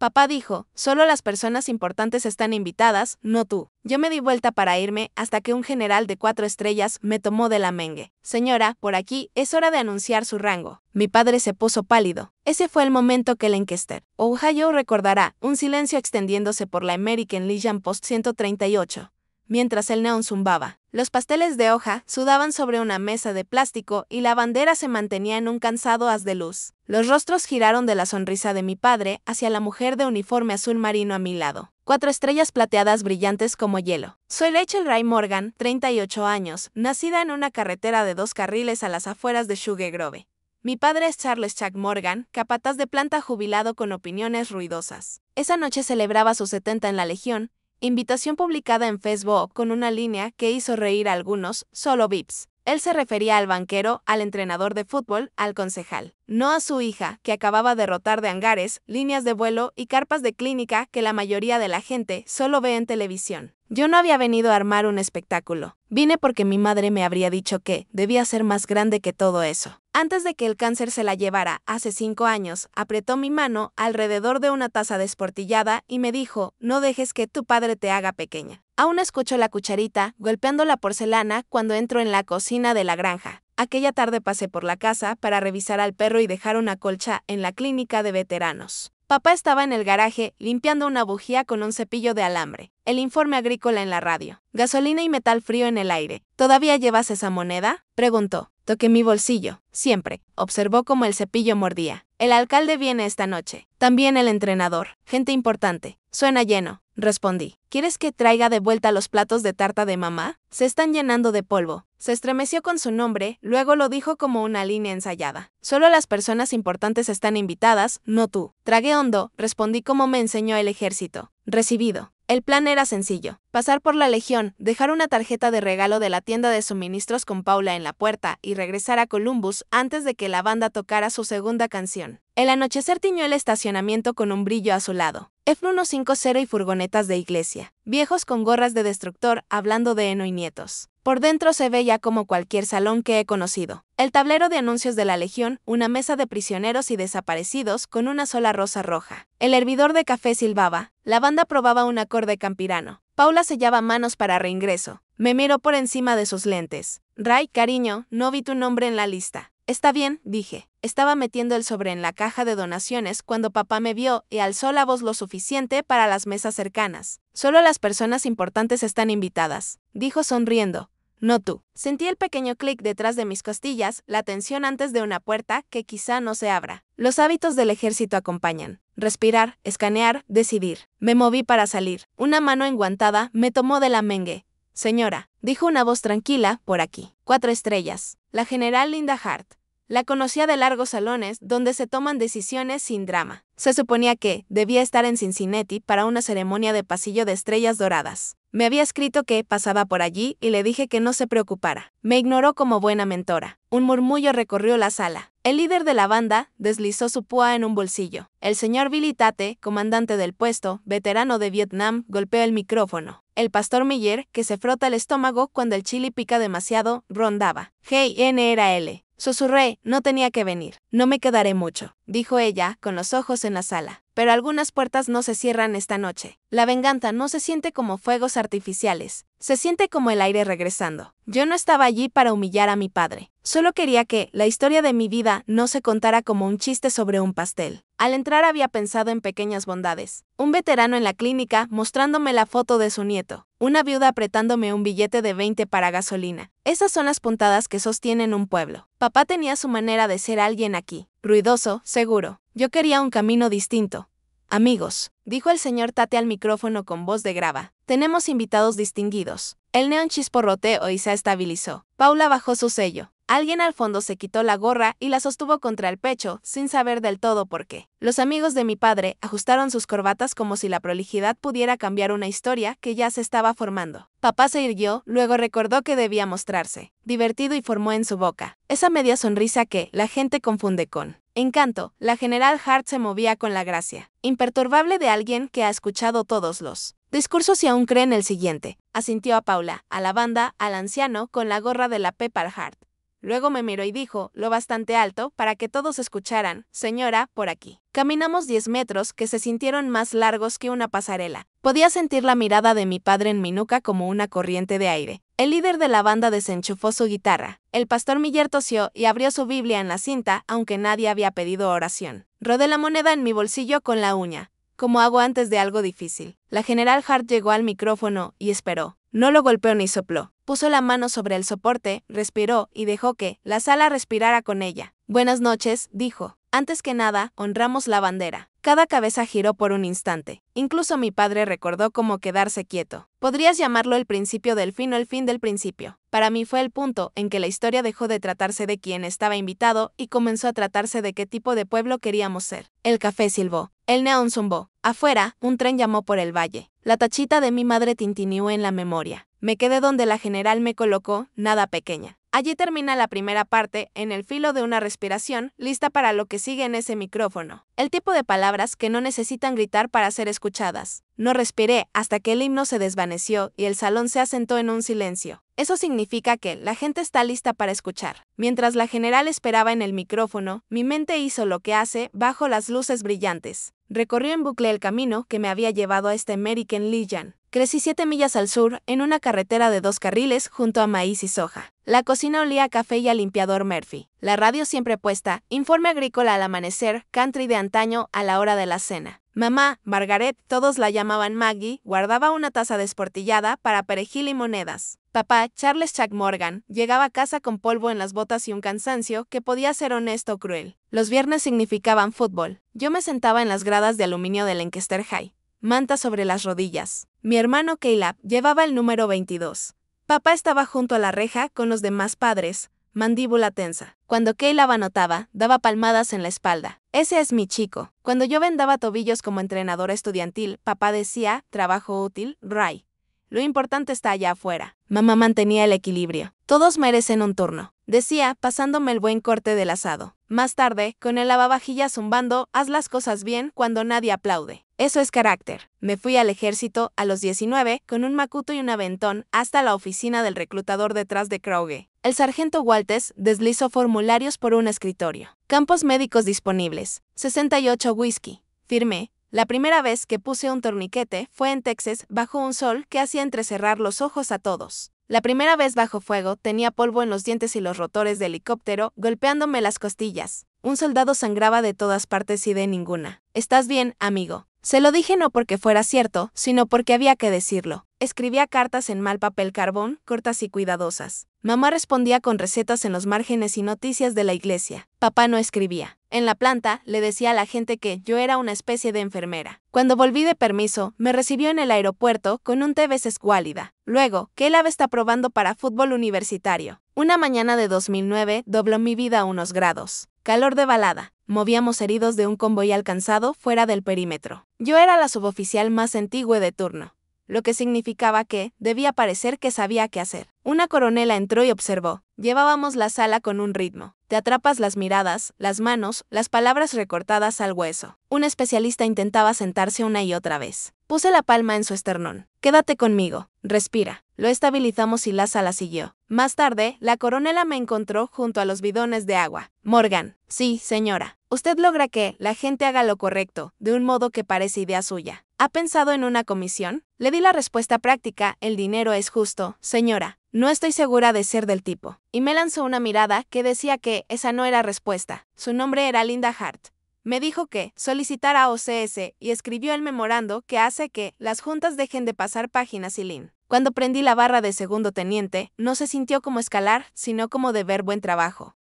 Papá dijo, solo las personas importantes están invitadas, no tú. Yo me di vuelta para irme hasta que un general de 4 estrellas me tomó de la mengue. Señora, por aquí, es hora de anunciar su rango. Mi padre se puso pálido. Ese fue el momento que Lancaster, Ohio recordará, un silencio extendiéndose por la American Legion Post 138. Mientras el neón zumbaba, los pasteles de hoja sudaban sobre una mesa de plástico y la bandera se mantenía en un cansado haz de luz. Los rostros giraron de la sonrisa de mi padre hacia la mujer de uniforme azul marino a mi lado. 4 estrellas plateadas brillantes como hielo. Soy Rachel Ray Morgan, 38 años, nacida en una carretera de 2 carriles a las afueras de Sugar Grove. Mi padre es Charles Chuck Morgan, capataz de planta jubilado con opiniones ruidosas. Esa noche celebraba sus 70 en la Legión. Invitación publicada en Facebook con una línea que hizo reír a algunos, solo VIPs. Él se refería al banquero, al entrenador de fútbol, al concejal, no a su hija, que acababa de rotar de hangares, líneas de vuelo y carpas de clínica que la mayoría de la gente solo ve en televisión. Yo no había venido a armar un espectáculo. Vine porque mi madre me habría dicho que debía ser más grande que todo eso. Antes de que el cáncer se la llevara, hace 5 años, apretó mi mano alrededor de una taza desportillada y me dijo, no dejes que tu padre te haga pequeña. Aún escucho la cucharita golpeando la porcelana cuando entro en la cocina de la granja. Aquella tarde pasé por la casa para revisar al perro y dejar una colcha en la clínica de veteranos. Papá estaba en el garaje limpiando una bujía con un cepillo de alambre. El informe agrícola en la radio. Gasolina y metal frío en el aire. ¿Todavía llevas esa moneda?, preguntó. Toqué mi bolsillo. Siempre. Observó cómo el cepillo mordía. El alcalde viene esta noche. También el entrenador. Gente importante. Suena lleno. Respondí. ¿Quieres que traiga de vuelta los platos de tarta de mamá? Se están llenando de polvo. Se estremeció con su nombre, luego lo dijo como una línea ensayada. Solo las personas importantes están invitadas, no tú. Tragué hondo, respondí como me enseñó el ejército. Recibido. El plan era sencillo. Pasar por la Legión, dejar una tarjeta de regalo de la tienda de suministros con Paula en la puerta y regresar a Columbus antes de que la banda tocara su segunda canción. El anochecer tiñó el estacionamiento con un brillo azulado. F-150 y furgonetas de iglesia. Viejos con gorras de destructor hablando de heno y nietos. Por dentro se veía como cualquier salón que he conocido. El tablero de anuncios de la Legión, una mesa de prisioneros y desaparecidos con una sola rosa roja. El hervidor de café silbaba. La banda probaba un acorde campirano. Paula sellaba manos para reingreso. Me miró por encima de sus lentes. Ray, cariño, no vi tu nombre en la lista. Está bien, dije. Estaba metiendo el sobre en la caja de donaciones cuando papá me vio y alzó la voz lo suficiente para las mesas cercanas. Solo las personas importantes están invitadas, dijo sonriendo. No tú. Sentí el pequeño clic detrás de mis costillas, la tensión antes de una puerta que quizá no se abra. Los hábitos del ejército acompañan. Respirar, escanear, decidir. Me moví para salir. Una mano enguantada me tomó de la mengue. Señora, dijo una voz tranquila, por aquí. 4 estrellas. La general Linda Hart. La conocía de largos salones donde se toman decisiones sin drama. Se suponía que debía estar en Cincinnati para una ceremonia de pasillo de estrellas doradas. Me había escrito que pasaba por allí y le dije que no se preocupara. Me ignoró como buena mentora. Un murmullo recorrió la sala. El líder de la banda deslizó su púa en un bolsillo. El señor Billy Tate, comandante del puesto, veterano de Vietnam, golpeó el micrófono. El pastor Miller, que se frota el estómago cuando el chili pica demasiado, rondaba. Hey, NRL. Susurré, no tenía que venir. No me quedaré mucho, dijo ella, con los ojos en la sala. Pero algunas puertas no se cierran esta noche. La venganza no se siente como fuegos artificiales. Se siente como el aire regresando. Yo no estaba allí para humillar a mi padre. Solo quería que la historia de mi vida no se contara como un chiste sobre un pastel. Al entrar había pensado en pequeñas bondades. Un veterano en la clínica mostrándome la foto de su nieto. Una viuda apretándome un billete de 20 para gasolina. Esas son las puntadas que sostienen un pueblo. Papá tenía su manera de ser alguien aquí. Ruidoso, seguro. Yo quería un camino distinto. Amigos, dijo el señor Tate al micrófono con voz de grava. Tenemos invitados distinguidos. El neón chisporroteó y se estabilizó. Paula bajó su sello. Alguien al fondo se quitó la gorra y la sostuvo contra el pecho, sin saber del todo por qué. Los amigos de mi padre ajustaron sus corbatas como si la prolijidad pudiera cambiar una historia que ya se estaba formando. Papá se irguió, luego recordó que debía mostrarse. Divertido y formó en su boca esa media sonrisa que la gente confunde con encanto. La general Hart se movía con la gracia imperturbable de alguien que ha escuchado todos los discursos y aún cree en el siguiente. Asintió a Paula, a la banda, al anciano con la gorra de la Pepper Hart. Luego me miró y dijo, lo bastante alto para que todos escucharan, señora, por aquí. Caminamos 10 metros que se sintieron más largos que una pasarela. Podía sentir la mirada de mi padre en mi nuca como una corriente de aire. El líder de la banda desenchufó su guitarra. El pastor Miller tosió y abrió su Biblia en la cinta, aunque nadie había pedido oración. Rodé la moneda en mi bolsillo con la uña, como hago antes de algo difícil. La general Hart llegó al micrófono y esperó. No lo golpeó ni sopló. Puso la mano sobre el soporte, respiró y dejó que la sala respirara con ella. Buenas noches, dijo. Antes que nada, honramos la bandera. Cada cabeza giró por un instante. Incluso mi padre recordó cómo quedarse quieto. Podrías llamarlo el principio del fin o el fin del principio. Para mí fue el punto en que la historia dejó de tratarse de quién estaba invitado y comenzó a tratarse de qué tipo de pueblo queríamos ser. El café silbó. El neón zumbó. Afuera, un tren llamó por el valle. La tachita de mi madre tintineó en la memoria. Me quedé donde la general me colocó, nada pequeña. Allí termina la primera parte, en el filo de una respiración, lista para lo que sigue en ese micrófono. El tipo de palabras que no necesitan gritar para ser escuchadas. No respiré hasta que el himno se desvaneció y el salón se asentó en un silencio. Eso significa que la gente está lista para escuchar. Mientras la general esperaba en el micrófono, mi mente hizo lo que hace bajo las luces brillantes. Recorrió en bucle el camino que me había llevado a este American Legion. Crecí 7 millas al sur, en una carretera de 2 carriles junto a maíz y soja. La cocina olía a café y a limpiador Murphy. La radio siempre puesta, informe agrícola al amanecer, country de antaño a la hora de la cena. Mamá, Margaret, todos la llamaban Maggie, guardaba una taza desportillada para perejil y monedas. Papá, Charles Chuck Morgan, llegaba a casa con polvo en las botas y un cansancio que podía ser honesto o cruel. Los viernes significaban fútbol. Yo me sentaba en las gradas de aluminio de Lancaster High. Manta sobre las rodillas. Mi hermano Caleb llevaba el número 22. Papá estaba junto a la reja con los demás padres, mandíbula tensa. Cuando Caleb anotaba, daba palmadas en la espalda. Ese es mi chico. Cuando yo vendaba tobillos como entrenadora estudiantil, papá decía, trabajo útil, Ray. Lo importante está allá afuera. Mamá mantenía el equilibrio. Todos merecen un turno, decía, pasándome el buen corte del asado. Más tarde, con el lavavajillas zumbando, haz las cosas bien cuando nadie aplaude. Eso es carácter. Me fui al ejército a los 19 con un macuto y un aventón hasta la oficina del reclutador detrás de Krauge. El sargento Walters deslizó formularios por un escritorio. Campos médicos disponibles. 68 whisky. Firmé. La primera vez que puse un torniquete fue en Texas bajo un sol que hacía entrecerrar los ojos a todos. La primera vez bajo fuego tenía polvo en los dientes y los rotores de helicóptero golpeándome las costillas. Un soldado sangraba de todas partes y de ninguna. ¿Estás bien, amigo? Se lo dije no porque fuera cierto, sino porque había que decirlo. Escribía cartas en mal papel carbón, cortas y cuidadosas. Mamá respondía con recetas en los márgenes y noticias de la iglesia. Papá no escribía. En la planta, le decía a la gente que yo era una especie de enfermera. Cuando volví de permiso, me recibió en el aeropuerto con un té veces escuálida. Luego, Caleb está probando para fútbol universitario. Una mañana de 2009 dobló mi vida a unos grados. Calor de balada. Movíamos heridos de un convoy alcanzado fuera del perímetro. Yo era la suboficial más antigua de turno, lo que significaba que debía parecer que sabía qué hacer. Una coronela entró y observó. Llevábamos la sala con un ritmo. Te atrapas las miradas, las manos, las palabras recortadas al hueso. Un especialista intentaba sentarse una y otra vez. Puse la palma en su esternón. Quédate conmigo. Respira. Lo estabilizamos y la sala siguió. Más tarde, la coronela me encontró junto a los bidones de agua. Morgan. Sí, señora. Usted logra que la gente haga lo correcto, de un modo que parece idea suya. ¿Ha pensado en una comisión? Le di la respuesta práctica, el dinero es justo, señora. No estoy segura de ser del tipo. Y me lanzó una mirada que decía que esa no era respuesta. Su nombre era Linda Hart. Me dijo que solicitara a OCS y escribió el memorando que hace que las juntas dejen de pasar páginas y lin. Cuando prendí la barra de segundo teniente, no se sintió como escalar, sino como de ver buen trabajo.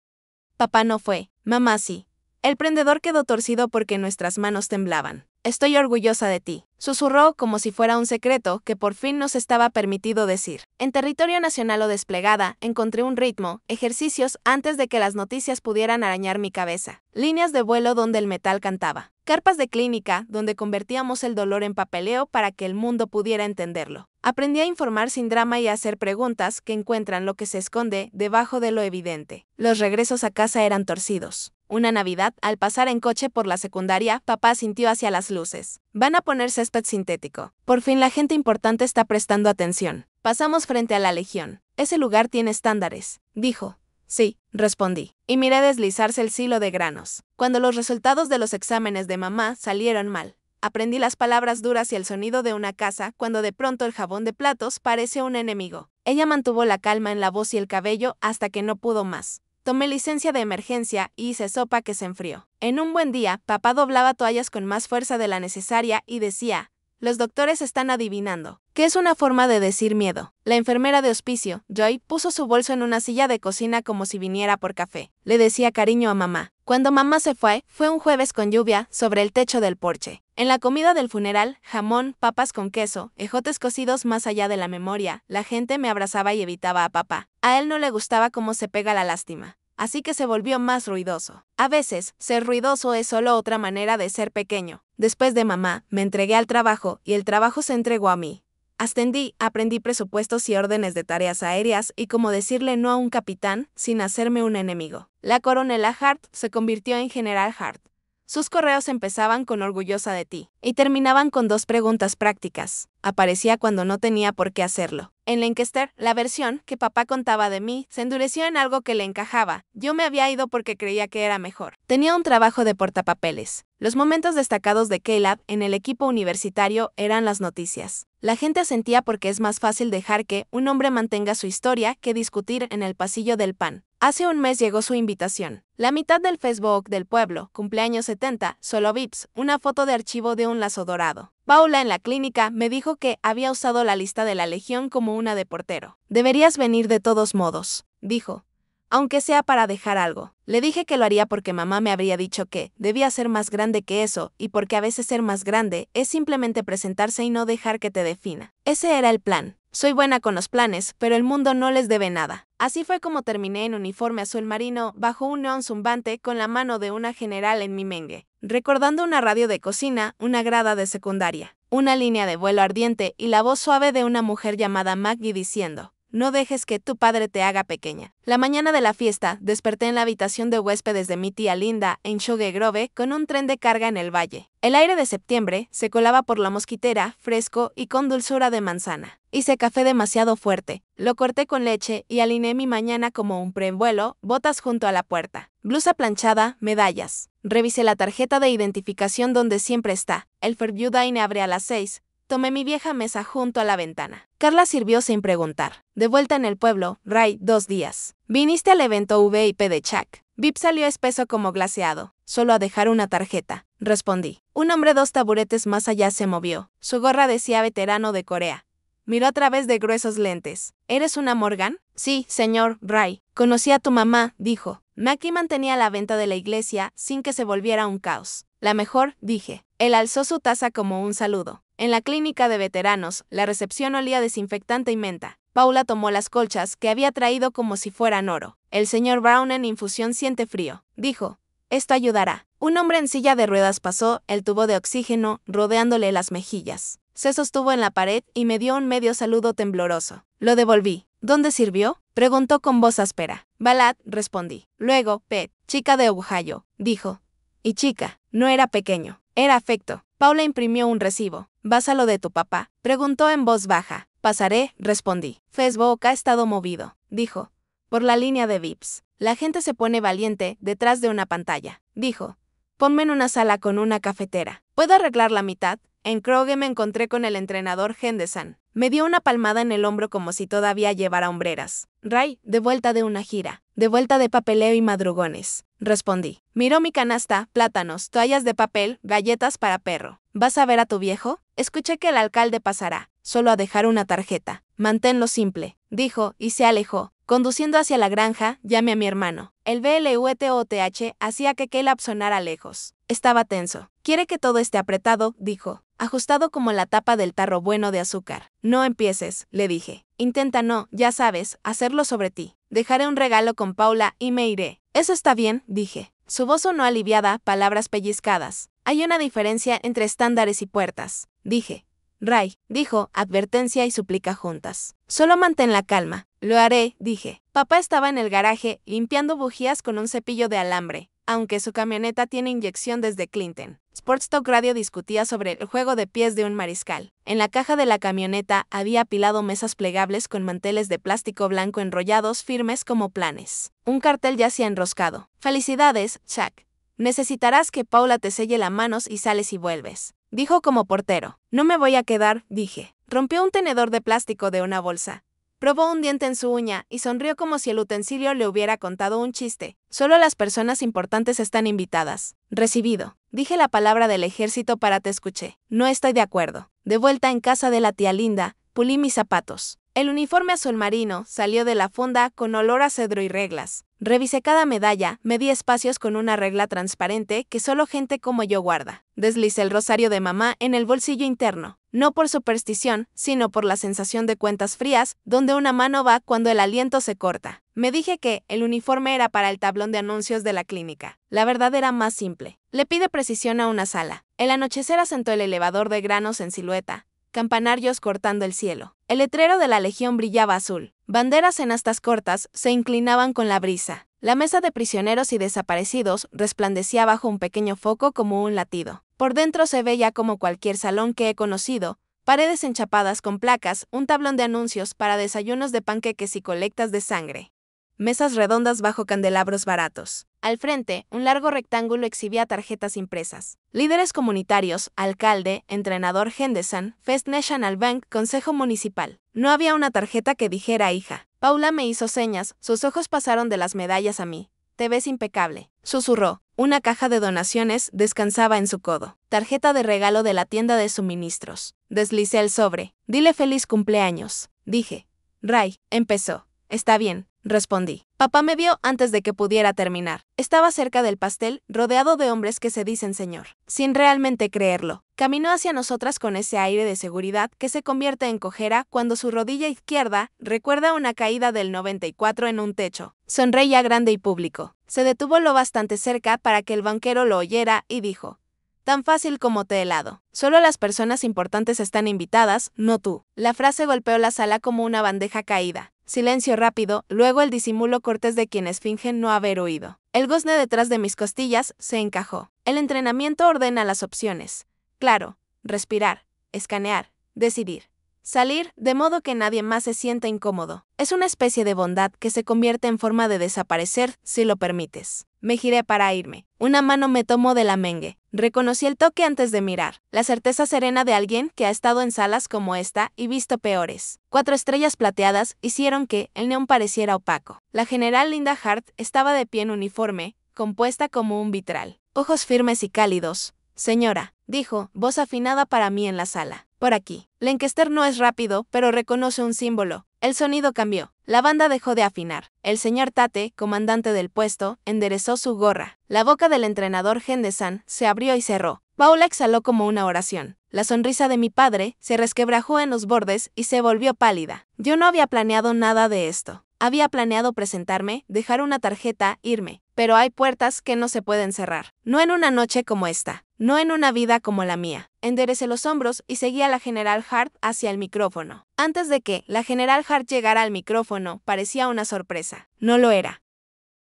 Papá no fue, mamá sí. El prendedor quedó torcido porque nuestras manos temblaban. Estoy orgullosa de ti, susurró como si fuera un secreto que por fin nos estaba permitido decir. En territorio nacional o desplegada, encontré un ritmo, ejercicios antes de que las noticias pudieran arañar mi cabeza. Líneas de vuelo donde el metal cantaba. Carpas de clínica donde convertíamos el dolor en papeleo para que el mundo pudiera entenderlo. Aprendí a informar sin drama y a hacer preguntas que encuentran lo que se esconde debajo de lo evidente. Los regresos a casa eran torcidos. Una Navidad, al pasar en coche por la secundaria, papá sintió hacia las luces. Van a poner césped sintético. Por fin la gente importante está prestando atención. Pasamos frente a la Legión. Ese lugar tiene estándares, dijo. Sí, respondí, y miré deslizarse el silo de granos. Cuando los resultados de los exámenes de mamá salieron mal, aprendí las palabras duras y el sonido de una casa cuando de pronto el jabón de platos parece un enemigo. Ella mantuvo la calma en la voz y el cabello hasta que no pudo más. Tomé licencia de emergencia y hice sopa que se enfrió. En un buen día, papá doblaba toallas con más fuerza de la necesaria y decía: los doctores están adivinando, que es una forma de decir miedo. La enfermera de hospicio, Joy, puso su bolso en una silla de cocina como si viniera por café. Le decía cariño a mamá. Cuando mamá se fue un jueves con lluvia sobre el techo del porche. En la comida del funeral, jamón, papas con queso, ejotes cocidos más allá de la memoria, la gente me abrazaba y evitaba a papá. A él no le gustaba cómo se pega la lástima. Así que se volvió más ruidoso. A veces, ser ruidoso es solo otra manera de ser pequeño. Después de mamá, me entregué al trabajo y el trabajo se entregó a mí. Ascendí, aprendí presupuestos y órdenes de tareas aéreas y cómo decirle no a un capitán sin hacerme un enemigo. La coronela Hart se convirtió en general Hart. Sus correos empezaban con orgullosa de ti y terminaban con 2 preguntas prácticas. Aparecía cuando no tenía por qué hacerlo. En Lancaster, la versión que papá contaba de mí se endureció en algo que le encajaba. Yo me había ido porque creía que era mejor. Tenía un trabajo de portapapeles. Los momentos destacados de Caleb en el equipo universitario eran las noticias. La gente asentía porque es más fácil dejar que un hombre mantenga su historia que discutir en el pasillo del pan. Hace un mes llegó su invitación. La mitad del Facebook del pueblo, cumpleaños 70, solo VIPs, una foto de archivo de un lazo dorado. Paula en la clínica me dijo que había usado la lista de la Legión como una de portero. Deberías venir de todos modos, dijo. Aunque sea para dejar algo. Le dije que lo haría porque mamá me habría dicho que debía ser más grande que eso y porque a veces ser más grande es simplemente presentarse y no dejar que te defina. Ese era el plan. Soy buena con los planes, pero el mundo no les debe nada. Así fue como terminé en uniforme azul marino, bajo un neón zumbante con la mano de una general en mi mengue, recordando una radio de cocina, una grada de secundaria, una línea de vuelo ardiente y la voz suave de una mujer llamada Maggie diciendo: no dejes que tu padre te haga pequeña. La mañana de la fiesta, desperté en la habitación de huéspedes de mi tía Linda en Sugar Grove con un tren de carga en el valle. El aire de septiembre se colaba por la mosquitera, fresco y con dulzura de manzana. Hice café demasiado fuerte, lo corté con leche y alineé mi mañana como un prevuelo, botas junto a la puerta, blusa planchada, medallas. Revisé la tarjeta de identificación donde siempre está. El Fairview Dine abre a las 6. Tomé mi vieja mesa junto a la ventana. Carla sirvió sin preguntar. De vuelta en el pueblo, Ray, 2 días. Viniste al evento VIP de Chuck. VIP salió espeso como glaseado. Solo a dejar una tarjeta, respondí. Un hombre 2 taburetes más allá se movió. Su gorra decía veterano de Corea. Miró a través de gruesos lentes. ¿Eres una Morgan? Sí, señor Ray. Conocí a tu mamá, dijo. Mackie mantenía la venta de la iglesia sin que se volviera un caos. La mejor, dije. Él alzó su taza como un saludo. En la clínica de veteranos, la recepción olía desinfectante y menta. Paula tomó las colchas que había traído como si fueran oro. El señor Brown en infusión siente frío, dijo. Esto ayudará. Un hombre en silla de ruedas pasó, el tubo de oxígeno rodeándole las mejillas. Se sostuvo en la pared y me dio un medio saludo tembloroso. Lo devolví. ¿Dónde sirvió? Preguntó con voz áspera. Balad, respondí. Luego, Pet, chica de Ohio, dijo. Y chica, no era pequeño, era afecto. Paula imprimió un recibo. ¿Vas a lo de tu papá? Preguntó en voz baja. Pasaré, respondí. Facebook ha estado movido, dijo. Por la línea de VIPs. La gente se pone valiente detrás de una pantalla, dijo. Ponme en una sala con una cafetera. ¿Puedo arreglar la mitad? En Kroger me encontré con el entrenador Henderson. Me dio una palmada en el hombro como si todavía llevara hombreras. Ray, de vuelta de una gira. De vuelta de papeleo y madrugones. Respondí. Miró mi canasta, plátanos, toallas de papel, galletas para perro. ¿Vas a ver a tu viejo? Escuché que el alcalde pasará. Solo a dejar una tarjeta. Manténlo simple, dijo, y se alejó. Conduciendo hacia la granja, llamé a mi hermano. El BLUTOTH hacía que Caleb sonara lejos. Estaba tenso. Quiere que todo esté apretado, dijo. Ajustado como la tapa del tarro bueno de azúcar. No empieces, le dije. Intenta no, ya sabes, hacerlo sobre ti. Dejaré un regalo con Paula y me iré. Eso está bien, dije. Su voz sonó aliviada, palabras pellizcadas. Hay una diferencia entre estándares y puertas, dije. Ray, dijo, advertencia y súplica juntas. Solo mantén la calma. Lo haré, dije. Papá estaba en el garaje, limpiando bujías con un cepillo de alambre, aunque su camioneta tiene inyección desde Clinton. Sports Talk Radio discutía sobre el juego de pies de un mariscal. En la caja de la camioneta había apilado mesas plegables con manteles de plástico blanco enrollados firmes como planes. Un cartel yacía enroscado. Felicidades, Chuck. Necesitarás que Paula te selle las manos y sales y vuelves. Dijo como portero. No me voy a quedar, dije. Rompió un tenedor de plástico de una bolsa. Probó un diente en su uña y sonrió como si el utensilio le hubiera contado un chiste. Solo las personas importantes están invitadas. Recibido. Dije la palabra del ejército para te escuché. No estoy de acuerdo. De vuelta en casa de la tía Linda, pulí mis zapatos. El uniforme azul marino salió de la funda con olor a cedro y reglas. Revisé cada medalla, medí espacios con una regla transparente que solo gente como yo guarda. Deslicé el rosario de mamá en el bolsillo interno. No por superstición, sino por la sensación de cuentas frías, donde una mano va cuando el aliento se corta. Me dije que el uniforme era para el tablón de anuncios de la clínica. La verdad era más simple. Le pide precisión a una sala. El anochecer asentó el elevador de granos en silueta. Campanarios cortando el cielo. El letrero de la Legión brillaba azul. Banderas en astas cortas se inclinaban con la brisa. La mesa de prisioneros y desaparecidos resplandecía bajo un pequeño foco como un latido. Por dentro se veía como cualquier salón que he conocido, paredes enchapadas con placas, un tablón de anuncios para desayunos de panqueques y colectas de sangre. Mesas redondas bajo candelabros baratos. Al frente, un largo rectángulo exhibía tarjetas impresas. Líderes comunitarios, alcalde, entrenador Henderson, First National Bank, consejo municipal. No había una tarjeta que dijera hija. Paula me hizo señas, sus ojos pasaron de las medallas a mí. Te ves impecable. Susurró. Una caja de donaciones descansaba en su codo. Tarjeta de regalo de la tienda de suministros. Deslicé el sobre. Dile feliz cumpleaños. Dije. Ray, empezó. Está bien, respondí. Papá me vio antes de que pudiera terminar. Estaba cerca del pastel, rodeado de hombres que se dicen señor. Sin realmente creerlo. Caminó hacia nosotras con ese aire de seguridad que se convierte en cojera cuando su rodilla izquierda recuerda una caída del 94 en un techo. Sonreía grande y público. Se detuvo lo bastante cerca para que el banquero lo oyera y dijo. Tan fácil como té helado. Solo las personas importantes están invitadas, no tú. La frase golpeó la sala como una bandeja caída. Silencio rápido, luego el disimulo cortés de quienes fingen no haber oído. El gozne detrás de mis costillas se encajó. El entrenamiento ordena las opciones. Claro, respirar, escanear, decidir. Salir, de modo que nadie más se sienta incómodo. Es una especie de bondad que se convierte en forma de desaparecer, si lo permites. Me giré para irme. Una mano me tomó de la mengue. Reconocí el toque antes de mirar. La certeza serena de alguien que ha estado en salas como esta y visto peores. 4 estrellas plateadas hicieron que el neón pareciera opaco. La general Linda Hart estaba de pie en uniforme, compuesta como un vitral. Ojos firmes y cálidos. Señora, dijo, voz afinada para mí en la sala. Por aquí. Lancaster no es rápido, pero reconoce un símbolo. El sonido cambió. La banda dejó de afinar. El señor Tate, comandante del puesto, enderezó su gorra. La boca del entrenador Henderson se abrió y cerró. Paula exhaló como una oración. La sonrisa de mi padre se resquebrajó en los bordes y se volvió pálida. Yo no había planeado nada de esto. Había planeado presentarme, dejar una tarjeta, irme. Pero hay puertas que no se pueden cerrar. No en una noche como esta. No en una vida como la mía. Enderecé los hombros y seguí a la general Hart hacia el micrófono. Antes de que la general Hart llegara al micrófono, parecía una sorpresa. No lo era.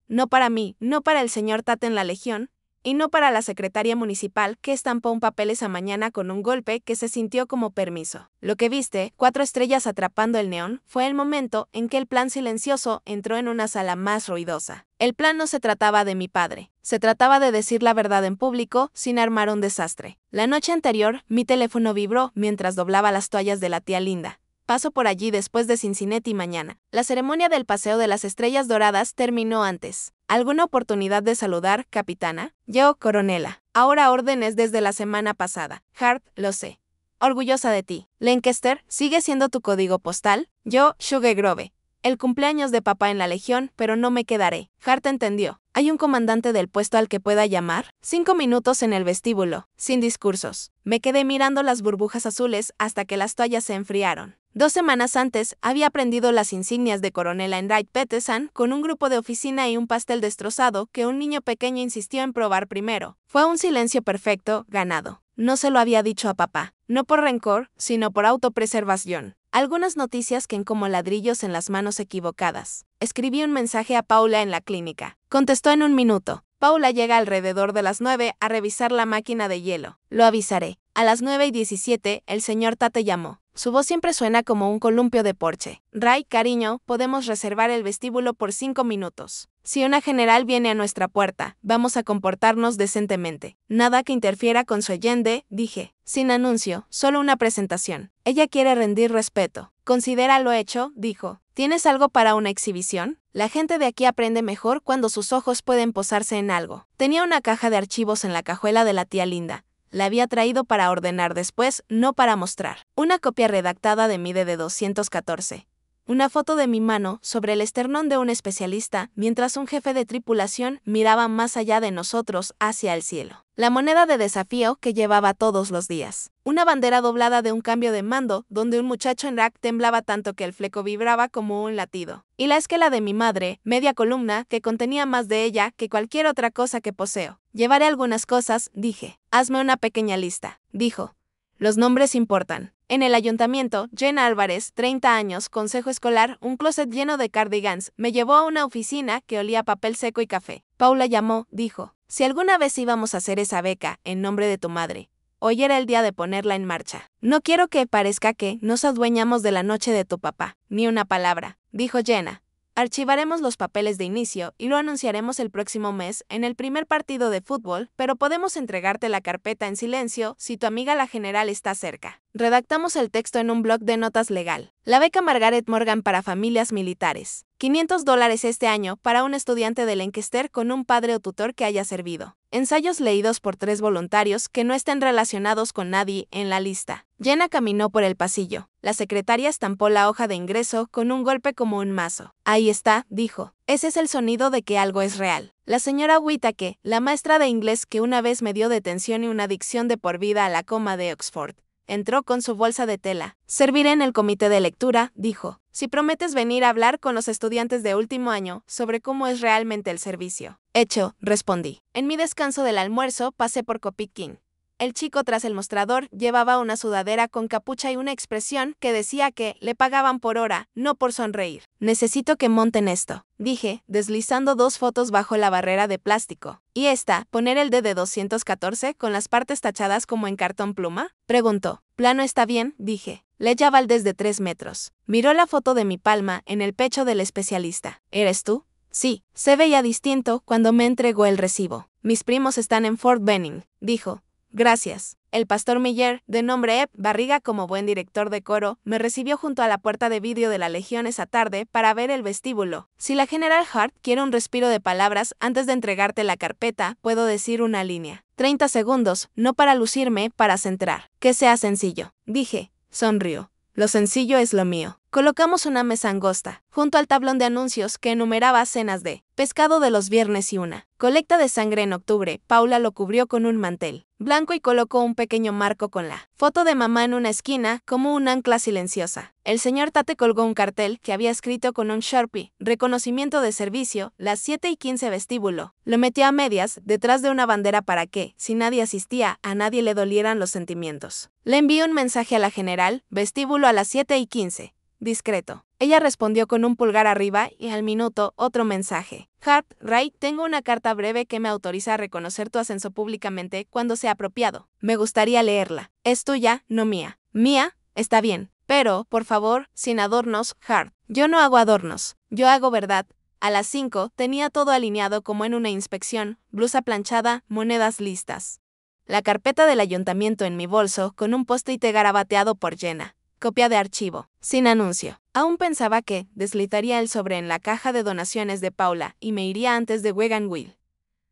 No para mí, no para el señor Tate en la Legión, y no para la secretaria municipal que estampó un papel esa mañana con un golpe que se sintió como permiso. Lo que viste, 4 estrellas atrapando el neón, fue el momento en que el plan silencioso entró en una sala más ruidosa. El plan no se trataba de mi padre. Se trataba de decir la verdad en público sin armar un desastre. La noche anterior, mi teléfono vibró mientras doblaba las toallas de la tía Linda. Paso por allí después de Cincinnati mañana. La ceremonia del Paseo de las Estrellas Doradas terminó antes. ¿Alguna oportunidad de saludar, capitana? Yo, coronela. Ahora órdenes desde la semana pasada. Hart, lo sé. Orgullosa de ti. Lancaster, ¿sigue siendo tu código postal? Yo, Sugar Grove. El cumpleaños de papá en la Legión, pero no me quedaré. Hart entendió. ¿Hay un comandante del puesto al que pueda llamar? 5 minutos en el vestíbulo, sin discursos. Me quedé mirando las burbujas azules hasta que las toallas se enfriaron. 2 semanas antes, había aprendido las insignias de coronela en Wright Peterson con un grupo de oficina y un pastel destrozado que un niño pequeño insistió en probar primero. Fue un silencio perfecto, ganado. No se lo había dicho a papá, no por rencor, sino por autopreservación. Algunas noticias que como ladrillos en las manos equivocadas. Escribí un mensaje a Paula en la clínica. Contestó en 1 minuto. Paula llega alrededor de las 9 a revisar la máquina de hielo. Lo avisaré. A las 9:17, el señor Tate llamó. Su voz siempre suena como un columpio de Porsche. Ray, cariño, podemos reservar el vestíbulo por 5 minutos. Si una general viene a nuestra puerta, vamos a comportarnos decentemente. Nada que interfiera con su Allende, dije. Sin anuncio, solo una presentación. Ella quiere rendir respeto. Considera lo hecho, dijo. ¿Tienes algo para una exhibición? La gente de aquí aprende mejor cuando sus ojos pueden posarse en algo. Tenía una caja de archivos en la cajuela de la tía Linda. La había traído para ordenar después, no para mostrar. Una copia redactada de mi DD 214. Una foto de mi mano sobre el esternón de un especialista, mientras un jefe de tripulación miraba más allá de nosotros hacia el cielo. La moneda de desafío que llevaba todos los días. Una bandera doblada de un cambio de mando, donde un muchacho en rack temblaba tanto que el fleco vibraba como un latido. Y la esquela de mi madre, media columna, que contenía más de ella que cualquier otra cosa que poseo. Llevaré algunas cosas, dije. Hazme una pequeña lista, dijo. Los nombres importan. En el ayuntamiento, Jenna Álvarez, 30 años, consejo escolar, un closet lleno de cardigans, me llevó a una oficina que olía a papel seco y café. Paula llamó, dijo, si alguna vez íbamos a hacer esa beca, en nombre de tu madre, hoy era el día de ponerla en marcha. No quiero que parezca que nos adueñamos de la noche de tu papá. Ni una palabra, dijo Jenna. Archivaremos los papeles de inicio y lo anunciaremos el próximo mes en el primer partido de fútbol, pero podemos entregarte la carpeta en silencio si tu amiga la general está cerca. Redactamos el texto en un bloc de notas legal. La beca Margaret Morgan para familias militares. $500 este año para un estudiante de Lancaster con un padre o tutor que haya servido. Ensayos leídos por 3 voluntarios que no estén relacionados con nadie en la lista. Jenna caminó por el pasillo. La secretaria estampó la hoja de ingreso con un golpe como un mazo. Ahí está, dijo. Ese es el sonido de que algo es real. La señora Whittaker, la maestra de inglés que una vez me dio detención y una adicción de por vida a la coma de Oxford, entró con su bolsa de tela. Serviré en el comité de lectura, dijo, si prometes venir a hablar con los estudiantes de último año sobre cómo es realmente el servicio. Hecho, respondí. En mi descanso del almuerzo pasé por Copyking. El chico tras el mostrador llevaba una sudadera con capucha y una expresión que decía que le pagaban por hora, no por sonreír. Necesito que monten esto, dije, deslizando 2 fotos bajo la barrera de plástico. ¿Y esta, poner el DD 214 con las partes tachadas como en cartón pluma? Preguntó. Plano está bien, dije. Leya Valdés de 3 metros. Miró la foto de mi palma en el pecho del especialista. ¿Eres tú? Sí. Se veía distinto cuando me entregó el recibo. Mis primos están en Fort Benning, dijo. Gracias. El pastor Miller, de nombre Ep Barriga como buen director de coro, me recibió junto a la puerta de vidrio de la Legión esa tarde para ver el vestíbulo. Si la general Hart quiere un respiro de palabras antes de entregarte la carpeta, puedo decir una línea. 30 segundos, no para lucirme, para centrar. Que sea sencillo. Dije. Sonrió. Lo sencillo es lo mío. Colocamos una mesa angosta, junto al tablón de anuncios que enumeraba cenas de pescado de los viernes y una colecta de sangre en octubre. Paula lo cubrió con un mantel blanco y colocó un pequeño marco con la foto de mamá en una esquina, como un ancla silenciosa. El señor Tate colgó un cartel que había escrito con un Sharpie, reconocimiento de servicio, las 7:15 vestíbulo. Lo metió a medias, detrás de una bandera para que, si nadie asistía, a nadie le dolieran los sentimientos. Le envió un mensaje a la general, vestíbulo a las 7:15. Discreto. Ella respondió con un pulgar arriba y al minuto otro mensaje. Hart, Ray, tengo una carta breve que me autoriza a reconocer tu ascenso públicamente cuando sea apropiado. Me gustaría leerla. Es tuya, no mía. Mía, está bien. Pero, por favor, sin adornos, Hart. Yo no hago adornos. Yo hago verdad. A las 5 tenía todo alineado como en una inspección, blusa planchada, monedas listas. La carpeta del ayuntamiento en mi bolso con un post-it garabateado por Jenna. Copia de archivo. Sin anuncio. Aún pensaba que deslizaría el sobre en la caja de donaciones de Paula y me iría antes de Wagon Wheel.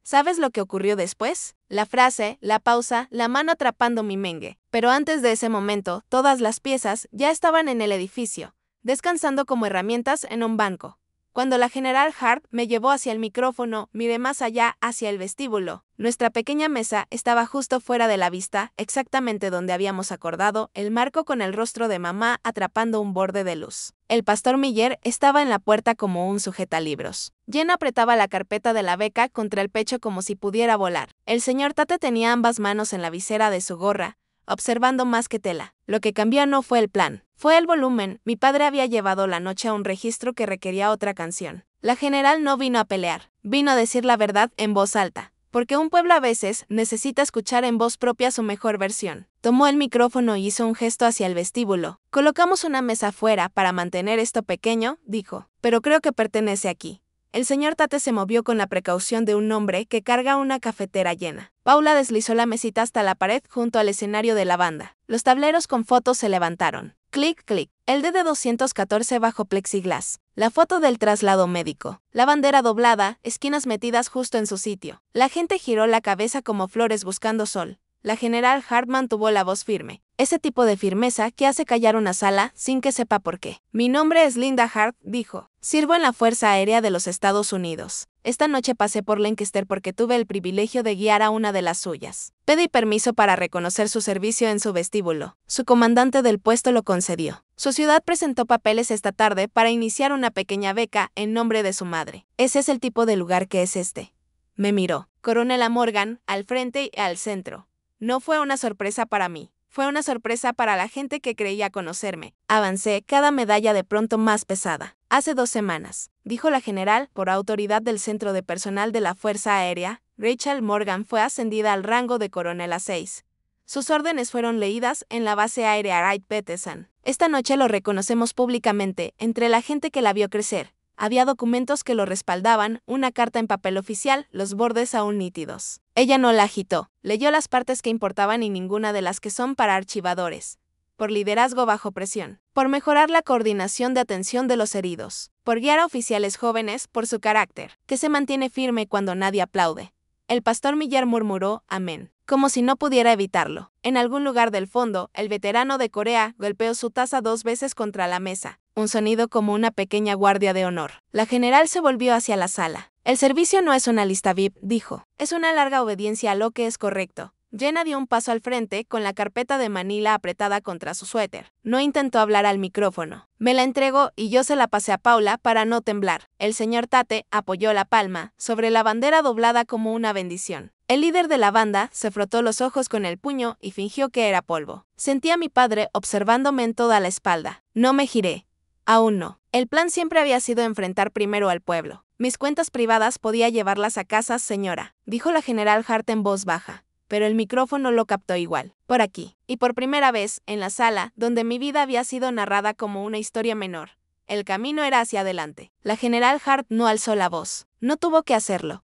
¿Sabes lo que ocurrió después? La frase, la pausa, la mano atrapando mi mengue. Pero antes de ese momento, todas las piezas ya estaban en el edificio, descansando como herramientas en un banco. Cuando la general Hart me llevó hacia el micrófono, miré más allá hacia el vestíbulo. Nuestra pequeña mesa estaba justo fuera de la vista, exactamente donde habíamos acordado, el marco con el rostro de mamá atrapando un borde de luz. El pastor Miller estaba en la puerta como un sujetalibros. Jenna apretaba la carpeta de la beca contra el pecho como si pudiera volar. El señor Tate tenía ambas manos en la visera de su gorra, observando más que tela. Lo que cambió no fue el plan, fue el volumen. Mi padre había llevado la noche a un registro que requería otra canción. La general no vino a pelear, vino a decir la verdad en voz alta, porque un pueblo a veces necesita escuchar en voz propia su mejor versión. Tomó el micrófono y hizo un gesto hacia el vestíbulo. Colocamos una mesa afuera para mantener esto pequeño, dijo, pero creo que pertenece aquí. El señor Tate se movió con la precaución de un hombre que carga una cafetera llena. Paula deslizó la mesita hasta la pared junto al escenario de la banda. Los tableros con fotos se levantaron. Clic, clic. El DD-214 bajo plexiglas. La foto del traslado médico. La bandera doblada, esquinas metidas justo en su sitio. La gente giró la cabeza como flores buscando sol. La general Hartman tuvo la voz firme. Ese tipo de firmeza que hace callar una sala sin que sepa por qué. Mi nombre es Linda Hart, dijo. Sirvo en la Fuerza Aérea de los Estados Unidos. Esta noche pasé por Lancaster porque tuve el privilegio de guiar a una de las suyas. Pedí permiso para reconocer su servicio en su vestíbulo. Su comandante del puesto lo concedió. Su ciudad presentó papeles esta tarde para iniciar una pequeña beca en nombre de su madre. Ese es el tipo de lugar que es este. Me miró. Coronela Morgan, al frente y al centro. No fue una sorpresa para mí. Fue una sorpresa para la gente que creía conocerme. Avancé, cada medalla de pronto más pesada. Hace 2 semanas, dijo la general, por autoridad del Centro de Personal de la Fuerza Aérea, Rachel Morgan fue ascendida al rango de coronela 6. Sus órdenes fueron leídas en la base aérea Wright-Patterson. Esta noche lo reconocemos públicamente, entre la gente que la vio crecer. Había documentos que lo respaldaban, una carta en papel oficial, los bordes aún nítidos. Ella no la agitó, leyó las partes que importaban y ninguna de las que son para archivadores. Por liderazgo bajo presión, por mejorar la coordinación de atención de los heridos, por guiar a oficiales jóvenes, por su carácter, que se mantiene firme cuando nadie aplaude. El pastor Miller murmuró, amén, como si no pudiera evitarlo. En algún lugar del fondo, el veterano de Corea golpeó su taza 2 veces contra la mesa, un sonido como una pequeña guardia de honor. La general se volvió hacia la sala. El servicio no es una lista VIP, dijo. Es una larga obediencia a lo que es correcto. Jenna dio un paso al frente con la carpeta de manila apretada contra su suéter. No intentó hablar al micrófono. Me la entregó y yo se la pasé a Paula para no temblar. El señor Tate apoyó la palma sobre la bandera doblada como una bendición. El líder de la banda se frotó los ojos con el puño y fingió que era polvo. Sentí a mi padre observándome en toda la espalda. No me giré. Aún no. El plan siempre había sido enfrentar primero al pueblo. Mis cuentas privadas podía llevarlas a casa, señora, dijo la general Hart en voz baja. Pero el micrófono lo captó igual, por aquí, y por primera vez, en la sala, donde mi vida había sido narrada como una historia menor. El camino era hacia adelante. La general Hart no alzó la voz. No tuvo que hacerlo.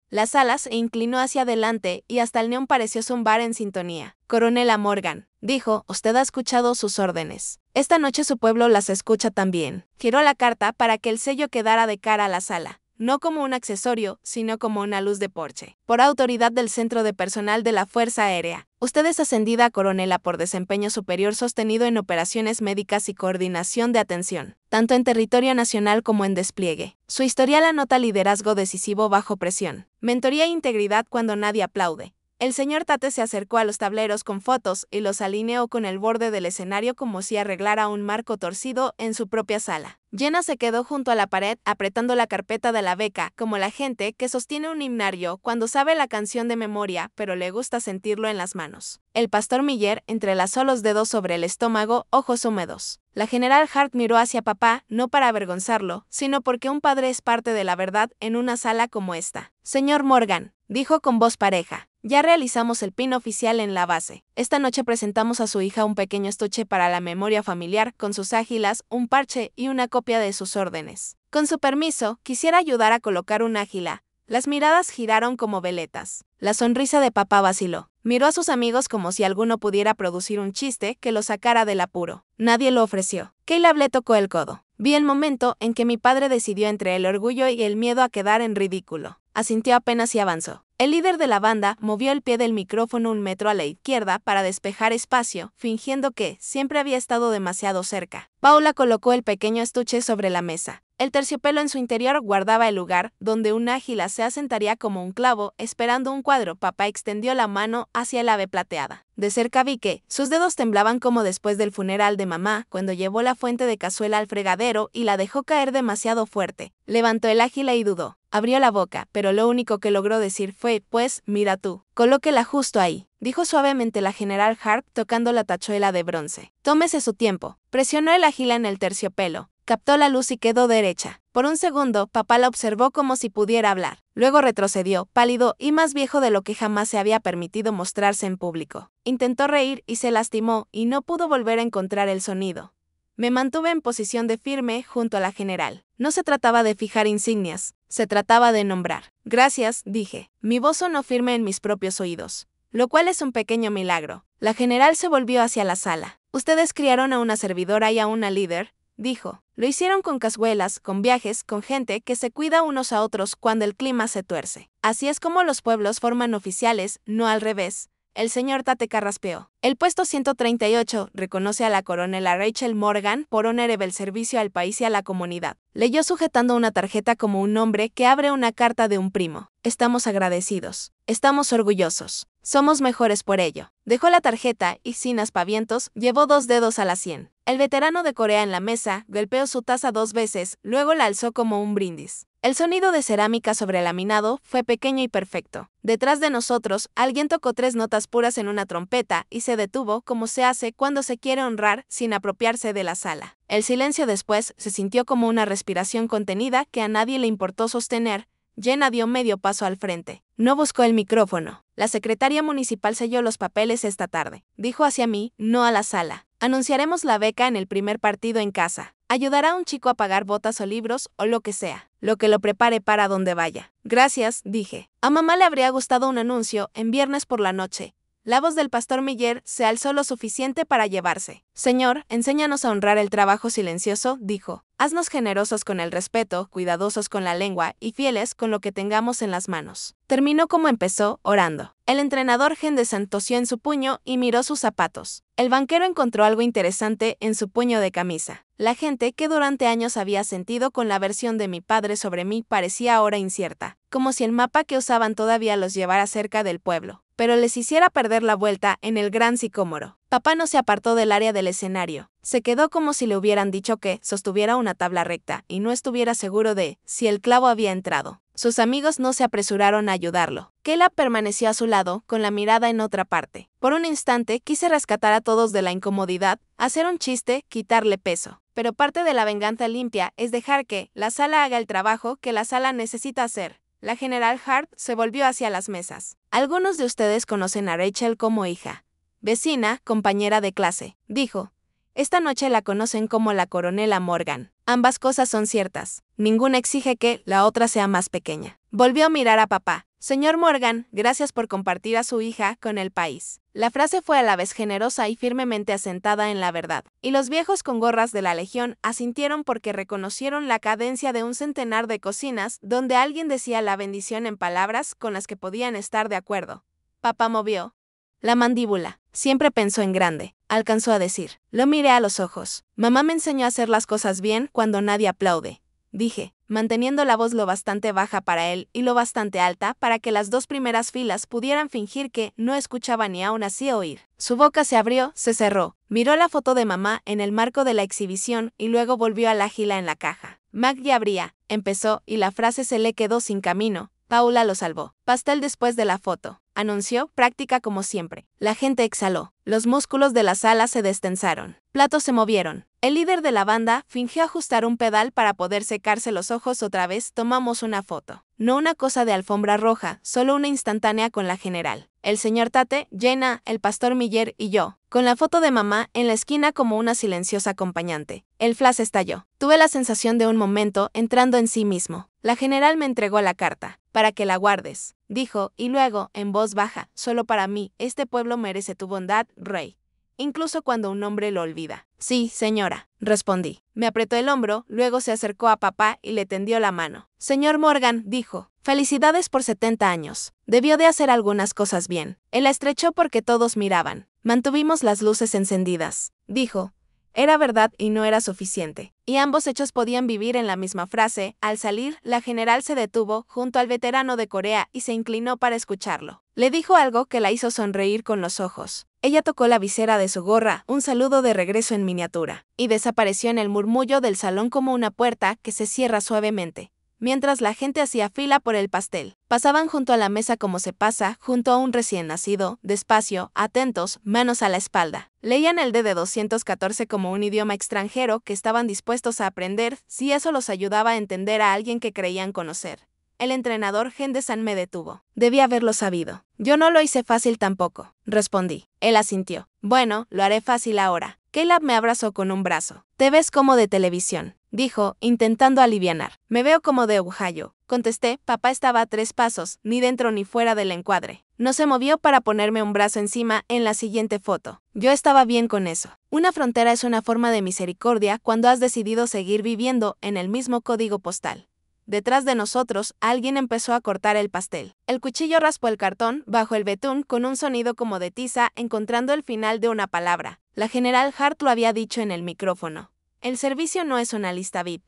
La sala se inclinó hacia adelante y hasta el neón pareció zumbar en sintonía. Coronela Morgan, dijo, usted ha escuchado sus órdenes. Esta noche su pueblo las escucha también. Giró la carta para que el sello quedara de cara a la sala. No como un accesorio, sino como una luz de porche. Por autoridad del Centro de Personal de la Fuerza Aérea, usted es ascendida a coronela por desempeño superior sostenido en operaciones médicas y coordinación de atención, tanto en territorio nacional como en despliegue. Su historial anota liderazgo decisivo bajo presión, mentoría e integridad cuando nadie aplaude. El señor Tate se acercó a los tableros con fotos y los alineó con el borde del escenario como si arreglara un marco torcido en su propia sala. Jenna se quedó junto a la pared apretando la carpeta de la beca, como la gente que sostiene un himnario cuando sabe la canción de memoria, pero le gusta sentirlo en las manos. El pastor Miller entrelazó los dedos sobre el estómago, ojos húmedos. La general Hart miró hacia papá, no para avergonzarlo, sino porque un padre es parte de la verdad en una sala como esta. Señor Morgan, dijo con voz pareja. Ya realizamos el pin oficial en la base. Esta noche presentamos a su hija un pequeño estuche para la memoria familiar con sus ágilas, un parche y una copia de sus órdenes. Con su permiso, quisiera ayudar a colocar un ágila. Las miradas giraron como veletas. La sonrisa de papá vaciló. Miró a sus amigos como si alguno pudiera producir un chiste que lo sacara del apuro. Nadie lo ofreció. Caleb le tocó el codo. Vi el momento en que mi padre decidió entre el orgullo y el miedo a quedar en ridículo. Asintió apenas y avanzó. El líder de la banda movió el pie del micrófono 1 metro a la izquierda para despejar espacio, fingiendo que siempre había estado demasiado cerca. Paula colocó el pequeño estuche sobre la mesa. El terciopelo en su interior guardaba el lugar donde un águila se asentaría como un clavo, esperando un cuadro. Papá extendió la mano hacia el ave plateada. De cerca vi que sus dedos temblaban como después del funeral de mamá, cuando llevó la fuente de cazuela al fregadero y la dejó caer demasiado fuerte. Levantó el águila y dudó. Abrió la boca, pero lo único que logró decir fue, pues, mira tú. Colóquela justo ahí, dijo suavemente la general Hart tocando la tachuela de bronce. Tómese su tiempo. Presionó el águila en el terciopelo. Captó la luz y quedó derecha. Por un segundo, papá la observó como si pudiera hablar. Luego retrocedió, pálido y más viejo de lo que jamás se había permitido mostrarse en público. Intentó reír y se lastimó y no pudo volver a encontrar el sonido. Me mantuve en posición de firme junto a la general. No se trataba de fijar insignias, se trataba de nombrar. Gracias, dije. Mi voz sonó firme en mis propios oídos, lo cual es un pequeño milagro. La general se volvió hacia la sala. Ustedes criaron a una servidora y a una líder, dijo. Lo hicieron con cazuelas, con viajes, con gente que se cuida unos a otros cuando el clima se tuerce. Así es como los pueblos forman oficiales, no al revés. El señor Tate carraspeó. El puesto 138 reconoce a la coronela Rachel Morgan por honor el servicio al país y a la comunidad. Leyó sujetando una tarjeta como un hombre que abre una carta de un primo. Estamos agradecidos. Estamos orgullosos. Somos mejores por ello. Dejó la tarjeta y, sin aspavientos, llevó 2 dedos a la sien. El veterano de Corea en la mesa golpeó su taza 2 veces, luego la alzó como un brindis. El sonido de cerámica sobre el laminado fue pequeño y perfecto. Detrás de nosotros, alguien tocó 3 notas puras en una trompeta y se detuvo como se hace cuando se quiere honrar sin apropiarse de la sala. El silencio después se sintió como una respiración contenida que a nadie le importó sostener. Jenna dio medio paso al frente. No buscó el micrófono. La secretaria municipal selló los papeles esta tarde. Dijo hacia mí, no a la sala. Anunciaremos la beca en el primer partido en casa. Ayudará a un chico a pagar botas o libros o lo que sea. Lo que lo prepare para donde vaya. Gracias, dije. A mamá le habría gustado un anuncio en viernes por la noche. La voz del pastor Miller se alzó lo suficiente para llevarse. Señor, enséñanos a honrar el trabajo silencioso, dijo. Haznos generosos con el respeto, cuidadosos con la lengua y fieles con lo que tengamos en las manos. Terminó como empezó, orando. El entrenador Henderson tosió en su puño y miró sus zapatos. El banquero encontró algo interesante en su puño de camisa. La gente que durante años había sentido con la versión de mi padre sobre mí parecía ahora incierta, como si el mapa que usaban todavía los llevara cerca del pueblo, pero les hiciera perder la vuelta en el gran sicómoro. Papá no se apartó del área del escenario. Se quedó como si le hubieran dicho que sostuviera una tabla recta y no estuviera seguro de si el clavo había entrado. Sus amigos no se apresuraron a ayudarlo. Kayla permaneció a su lado, con la mirada en otra parte. Por un instante quise rescatar a todos de la incomodidad, hacer un chiste, quitarle peso. Pero parte de la venganza limpia es dejar que la sala haga el trabajo que la sala necesita hacer. La general Hart se volvió hacia las mesas. Algunos de ustedes conocen a Rachel como hija. Vecina, compañera de clase, dijo. Esta noche la conocen como la coronela Morgan. Ambas cosas son ciertas. Ninguna exige que la otra sea más pequeña. Volvió a mirar a papá. Señor Morgan, gracias por compartir a su hija con el país. La frase fue a la vez generosa y firmemente asentada en la verdad. Y los viejos con gorras de la Legión asintieron porque reconocieron la cadencia de un centenar de cocinas donde alguien decía la bendición en palabras con las que podían estar de acuerdo. Papá movió la mandíbula. Siempre pensó en grande, alcanzó a decir. Lo miré a los ojos. Mamá me enseñó a hacer las cosas bien cuando nadie aplaude, dije, manteniendo la voz lo bastante baja para él y lo bastante alta para que las 2 primeras filas pudieran fingir que no escuchaba ni aún así oír. Su boca se abrió, se cerró, miró la foto de mamá en el marco de la exhibición y luego volvió al ágila en la caja. Mac ya habría, empezó y la frase se le quedó sin camino. Paula lo salvó. Pastel después de la foto, anunció, práctica como siempre. La gente exhaló. Los músculos de la sala se destensaron. Platos se movieron. El líder de la banda fingió ajustar un pedal para poder secarse los ojos otra vez. Tomamos una foto. No una cosa de alfombra roja, solo una instantánea con la general. El señor Tate, Jenna, el pastor Miller y yo, con la foto de mamá en la esquina como una silenciosa acompañante. El flash estalló. Tuve la sensación de un momento entrando en sí mismo. La general me entregó la carta. Para que la guardes, dijo, y luego, en voz baja, solo para mí, este pueblo merece tu bondad, rey. Incluso cuando un hombre lo olvida. Sí, señora, respondí. Me apretó el hombro, luego se acercó a papá y le tendió la mano. Señor Morgan, dijo, felicidades por 70 años. Debió de hacer algunas cosas bien. Él la estrechó porque todos miraban. Mantuvimos las luces encendidas, dijo. Era verdad y no era suficiente. Y ambos hechos podían vivir en la misma frase. Al salir, la general se detuvo junto al veterano de Corea y se inclinó para escucharlo. Le dijo algo que la hizo sonreír con los ojos. Ella tocó la visera de su gorra, un saludo de regreso en miniatura, y desapareció en el murmullo del salón como una puerta que se cierra suavemente. mientras la gente hacía fila por el pastel. Pasaban junto a la mesa como se pasa junto a un recién nacido, despacio, atentos, manos a la espalda. Leían el DD 214 como un idioma extranjero que estaban dispuestos a aprender si eso los ayudaba a entender a alguien que creían conocer. El entrenador Henderson me detuvo. Debí haberlo sabido. Yo no lo hice fácil tampoco, respondí. Él asintió. Bueno, lo haré fácil ahora. Caleb me abrazó con un brazo. Te ves como de televisión, dijo, intentando alivianar. Me veo como de Ohio, contesté. Papá estaba a 3 pasos, ni dentro ni fuera del encuadre. No se movió para ponerme un brazo encima en la siguiente foto. Yo estaba bien con eso. Una frontera es una forma de misericordia cuando has decidido seguir viviendo en el mismo código postal. Detrás de nosotros, alguien empezó a cortar el pastel. El cuchillo raspó el cartón bajo el betún con un sonido como de tiza, encontrando el final de una palabra. La general Hart lo había dicho en el micrófono. El servicio no es una lista VIP.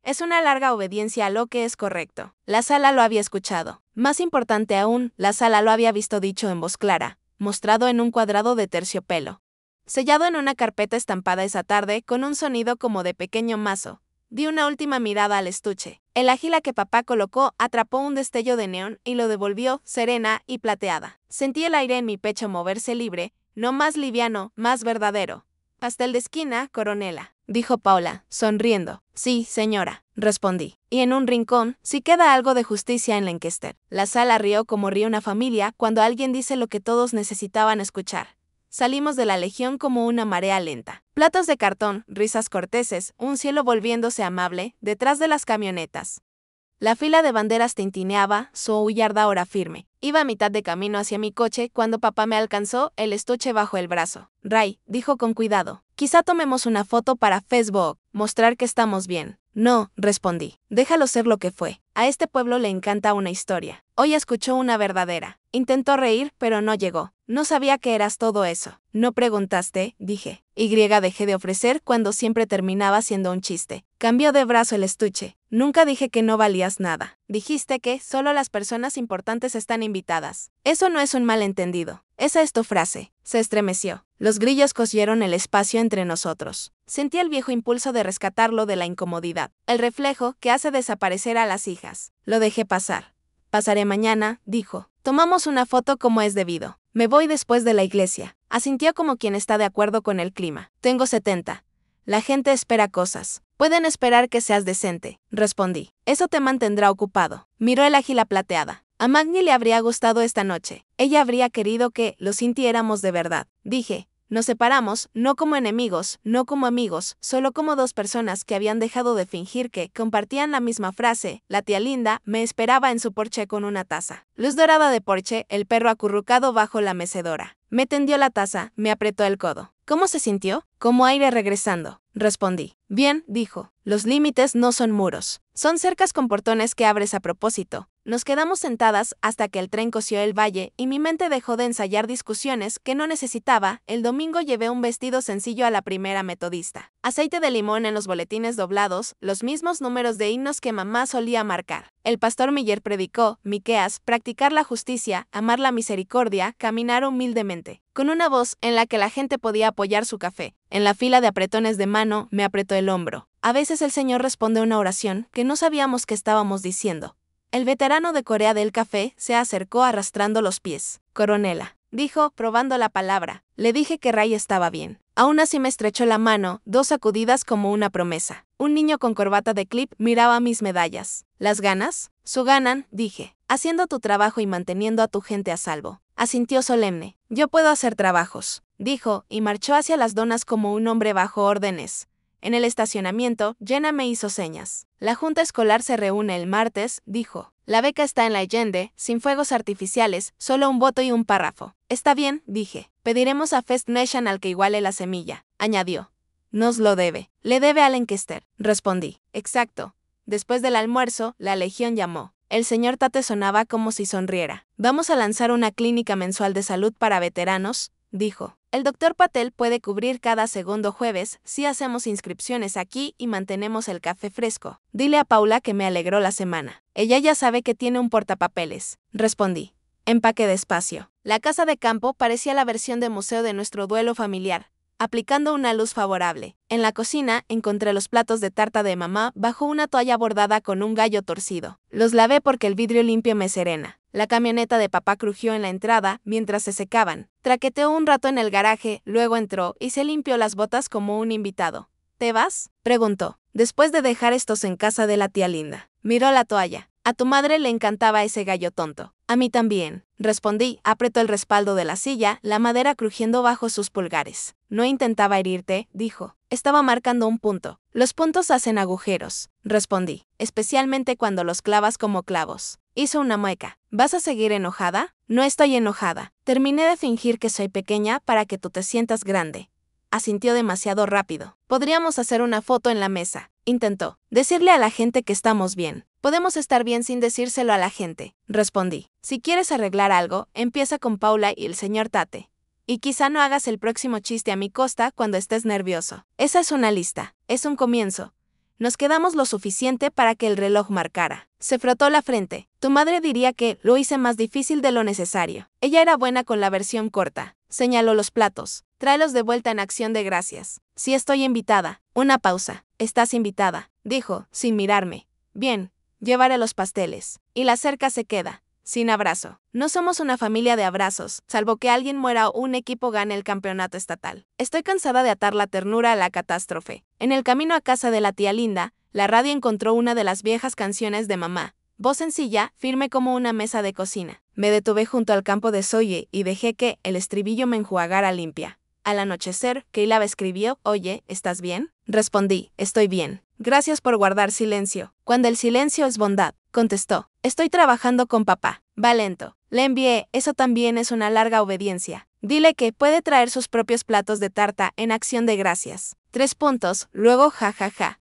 Es una larga obediencia a lo que es correcto. La sala lo había escuchado. Más importante aún, la sala lo había visto dicho en voz clara, mostrado en un cuadrado de terciopelo. Sellado en una carpeta estampada esa tarde con un sonido como de pequeño mazo. Di una última mirada al estuche. El ágila que papá colocó atrapó un destello de neón y lo devolvió, serena y plateada. Sentí el aire en mi pecho moverse libre, no más liviano, más verdadero. Pastel de esquina, coronela, dijo Paula, sonriendo. Sí, señora, respondí. Y en un rincón, si queda algo de justicia en Lancaster. La sala rió como ríe una familia cuando alguien dice lo que todos necesitaban escuchar. Salimos de la legión como una marea lenta. Platos de cartón, risas corteses, un cielo volviéndose amable, detrás de las camionetas. La fila de banderas tintineaba, su yarda ahora firme. Iba a mitad de camino hacia mi coche cuando papá me alcanzó, el estuche bajo el brazo. Ray, dijo con cuidado, quizá tomemos una foto para Facebook, mostrar que estamos bien. No, respondí. Déjalo ser lo que fue. A este pueblo le encanta una historia. Hoy escuchó una verdadera. Intentó reír, pero no llegó. No sabía que eras todo eso. No preguntaste, dije. Dejé de ofrecer cuando siempre terminaba siendo un chiste. Cambió de brazo el estuche. Nunca dije que no valías nada. Dijiste que solo las personas importantes están invitadas. Eso no es un malentendido. Esa es tu frase. Se estremeció. Los grillos cosieron el espacio entre nosotros. Sentí el viejo impulso de rescatarlo de la incomodidad. El reflejo que hace desaparecer a las hijas. Lo dejé pasar. Pasaré mañana, dijo. Tomamos una foto como es debido. Me voy después de la iglesia. Asintió como quien está de acuerdo con el clima. Tengo 70. La gente espera cosas. Pueden esperar que seas decente, respondí. Eso te mantendrá ocupado. Miró el ágila plateada. A Magni le habría gustado esta noche. Ella habría querido que lo sintiéramos de verdad. Dije. Nos separamos, no como enemigos, no como amigos, solo como dos personas que habían dejado de fingir que compartían la misma frase. La tía Linda me esperaba en su porche con una taza. Luz dorada de porche, el perro acurrucado bajo la mecedora. Me tendió la taza, me apretó el codo. ¿Cómo se sintió? Como aire regresando, respondí. Bien, dijo. Los límites no son muros. Son cercas con portones que abres a propósito. Nos quedamos sentadas hasta que el tren cosió el valle y mi mente dejó de ensayar discusiones que no necesitaba. El domingo llevé un vestido sencillo a la primera metodista. Aceite de limón en los boletines doblados, los mismos números de himnos que mamá solía marcar. El pastor Miller predicó, Miqueas, practicar la justicia, amar la misericordia, caminar humildemente. Con una voz en la que la gente podía apoyar su café. En la fila de apretones de mano, me apretó el hombro. A veces el Señor responde una oración que no sabíamos que estábamos diciendo. El veterano de Corea del café se acercó arrastrando los pies. Coronela, dijo, probando la palabra. Le dije que Ray estaba bien. Aún así me estrechó la mano, 2 sacudidas como una promesa. Un niño con corbata de clip miraba mis medallas. ¿Las ganas? Su ganan, dije. Haciendo tu trabajo y manteniendo a tu gente a salvo. Asintió solemne. Yo puedo hacer trabajos, dijo, y marchó hacia las donas como un hombre bajo órdenes. En el estacionamiento, Jenna me hizo señas. La junta escolar se reúne el martes, dijo. La beca está en la Allende, sin fuegos artificiales, solo un voto y un párrafo. Está bien, dije. Pediremos a First National que iguale la semilla, añadió. Nos lo debe. Le debe a Lancaster, respondí. Exacto. Después del almuerzo, la legión llamó. El señor Tate sonaba como si sonriera. Vamos a lanzar una clínica mensual de salud para veteranos, dijo. El doctor Patel puede cubrir cada segundo jueves si hacemos inscripciones aquí y mantenemos el café fresco. Dile a Paula que me alegró la semana. Ella ya sabe que tiene un portapapeles, respondí. Empaqué despacio. La casa de campo parecía la versión de museo de nuestro duelo familiar, aplicando una luz favorable. En la cocina encontré los platos de tarta de mamá bajo una toalla bordada con un gallo torcido. Los lavé porque el vidrio limpio me serena. La camioneta de papá crujió en la entrada mientras se secaban. Traqueteó un rato en el garaje, luego entró y se limpió las botas como un invitado. ¿Te vas?, preguntó, después de dejar estos en casa de la tía Linda. Miró la toalla. A tu madre le encantaba ese gallo tonto. A mí también, respondí. Apretó el respaldo de la silla, la madera crujiendo bajo sus pulgares. No intentaba herirte, dijo. Estaba marcando un punto. Los puntos hacen agujeros, respondí, especialmente cuando los clavas como clavos. Hizo una mueca. ¿Vas a seguir enojada? No estoy enojada. Terminé de fingir que soy pequeña para que tú te sientas grande. Asintió demasiado rápido. Podríamos hacer una foto en la mesa, intentó. Decirle a la gente que estamos bien. Podemos estar bien sin decírselo a la gente, respondí. Si quieres arreglar algo, empieza con Paula y el señor Tate. Y quizá no hagas el próximo chiste a mi costa cuando estés nervioso. Esa es una lista. Es un comienzo. Nos quedamos lo suficiente para que el reloj marcara. Se frotó la frente. Tu madre diría que lo hice más difícil de lo necesario. Ella era buena con la versión corta. Señaló los platos. Tráelos de vuelta en acción de gracias. Sí, estoy invitada. Una pausa. Estás invitada, dijo, sin mirarme. Bien, llevaré los pasteles. Y la cerca se queda. Sin abrazo. No somos una familia de abrazos, salvo que alguien muera o un equipo gane el campeonato estatal. Estoy cansada de atar la ternura a la catástrofe. En el camino a casa de la tía Linda, la radio encontró una de las viejas canciones de mamá. Voz sencilla, firme como una mesa de cocina. Me detuve junto al campo de soye y dejé que el estribillo me enjuagara limpia. Al anochecer, Keila escribió, «Oye, ¿estás bien?». Respondí, «Estoy bien. Gracias por guardar silencio. Cuando el silencio es bondad», contestó. «Estoy trabajando con papá. Va lento». Le envié, «Eso también es una larga obediencia. Dile que puede traer sus propios platos de tarta en acción de gracias». 3 puntos, luego ja.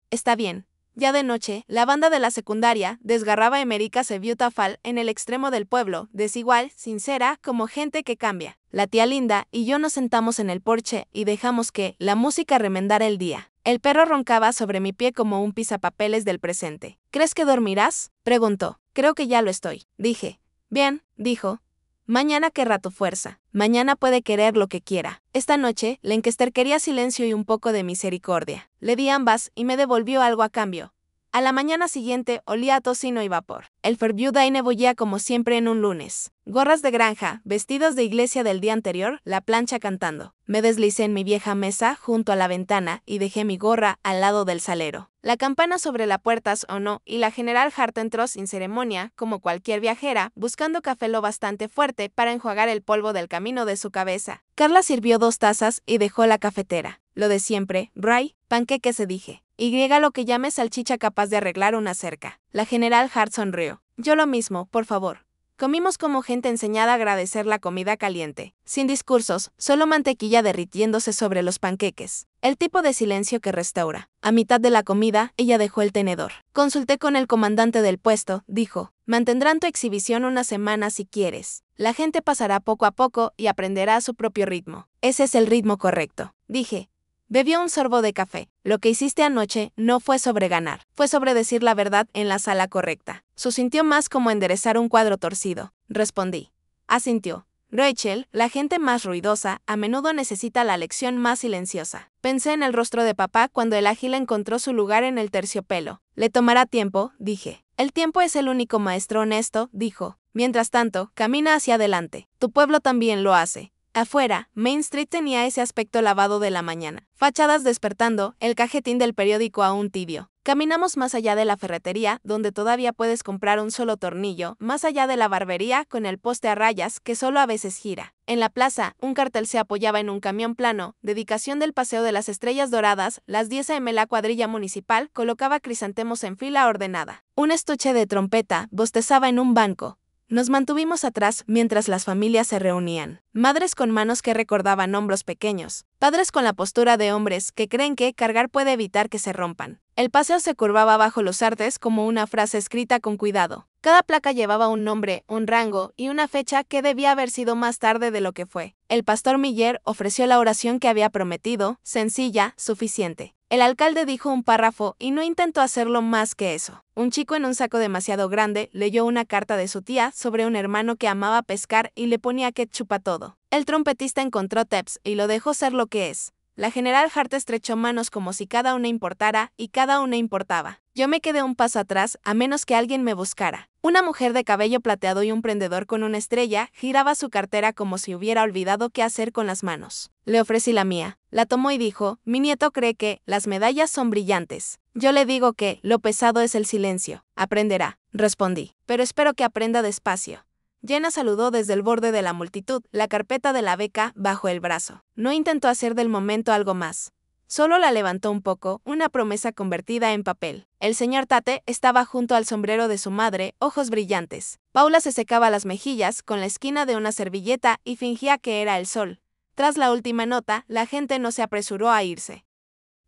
Está bien. Ya de noche, la banda de la secundaria desgarraba America's Beautiful en el extremo del pueblo, desigual, sincera, como gente que cambia. La tía Linda y yo nos sentamos en el porche y dejamos que la música remendara el día. El perro roncaba sobre mi pie como un pisapapeles del presente. «¿Crees que dormirás?», preguntó. «Creo que ya lo estoy», dije. «Bien», dijo. «Mañana querrá tu fuerza. Mañana puede querer lo que quiera». Esta noche, Lancaster quería silencio y un poco de misericordia. Le di ambas y me devolvió algo a cambio. A la mañana siguiente olía a tocino y vapor. El Fairview bullía como siempre en un lunes. Gorras de granja, vestidos de iglesia del día anterior, la plancha cantando. Me deslicé en mi vieja mesa junto a la ventana y dejé mi gorra al lado del salero. La campana sobre la puerta sonó y la general Hart entró sin ceremonia, como cualquier viajera, buscando café lo bastante fuerte para enjuagar el polvo del camino de su cabeza. Carla sirvió 2 tazas y dejó la cafetera. Lo de siempre, Bray, panqueques dije. Y lo que llame salchicha capaz de arreglar una cerca. La general Hart sonrió. Yo lo mismo, por favor. Comimos como gente enseñada a agradecer la comida caliente. Sin discursos, solo mantequilla derritiéndose sobre los panqueques. El tipo de silencio que restaura. A mitad de la comida, ella dejó el tenedor. Consulté con el comandante del puesto, dijo. Mantendrán tu exhibición una semana si quieres. La gente pasará poco a poco y aprenderá a su propio ritmo. Ese es el ritmo correcto, dije. Bebió un sorbo de café. Lo que hiciste anoche no fue sobre ganar, fue sobre decir la verdad en la sala correcta. Sintió más como enderezar un cuadro torcido. Respondí. Asintió. Rachel, la gente más ruidosa, a menudo necesita la lección más silenciosa. Pensé en el rostro de papá cuando el ágil encontró su lugar en el terciopelo. Le tomará tiempo, dije. El tiempo es el único maestro honesto, dijo. Mientras tanto, camina hacia adelante. Tu pueblo también lo hace. Afuera, Main Street tenía ese aspecto lavado de la mañana. Fachadas despertando, el cajetín del periódico aún tibio. Caminamos más allá de la ferretería, donde todavía puedes comprar un solo tornillo, más allá de la barbería, con el poste a rayas, que solo a veces gira. En la plaza, un cartel se apoyaba en un camión plano, dedicación del Paseo de las Estrellas Doradas, las 10 a.m. La cuadrilla municipal colocaba crisantemos en fila ordenada. Un estuche de trompeta bostezaba en un banco. Nos mantuvimos atrás mientras las familias se reunían. Madres con manos que recordaban hombros pequeños. Padres con la postura de hombres que creen que cargar puede evitar que se rompan. El paseo se curvaba bajo los artes como una frase escrita con cuidado. Cada placa llevaba un nombre, un rango y una fecha que debía haber sido más tarde de lo que fue. El pastor Miller ofreció la oración que había prometido, sencilla, suficiente. El alcalde dijo un párrafo y no intentó hacerlo más que eso. Un chico en un saco demasiado grande leyó una carta de su tía sobre un hermano que amaba pescar y le ponía ketchup a todo. El trompetista encontró Teps y lo dejó ser lo que es. La general Hart estrechó manos como si cada una importara y cada una importaba. Yo me quedé un paso atrás a menos que alguien me buscara. Una mujer de cabello plateado y un prendedor con una estrella giraba su cartera como si hubiera olvidado qué hacer con las manos. Le ofrecí la mía. La tomó y dijo, mi nieto cree que las medallas son brillantes. Yo le digo que lo pesado es el silencio. Aprenderá, respondí. Pero espero que aprenda despacio. Jenna saludó desde el borde de la multitud, la carpeta de la beca bajo el brazo. No intentó hacer del momento algo más. Solo la levantó un poco, una promesa convertida en papel. El señor Tate estaba junto al sombrero de su madre, ojos brillantes. Paula se secaba las mejillas con la esquina de una servilleta y fingía que era el sol. Tras la última nota, la gente no se apresuró a irse.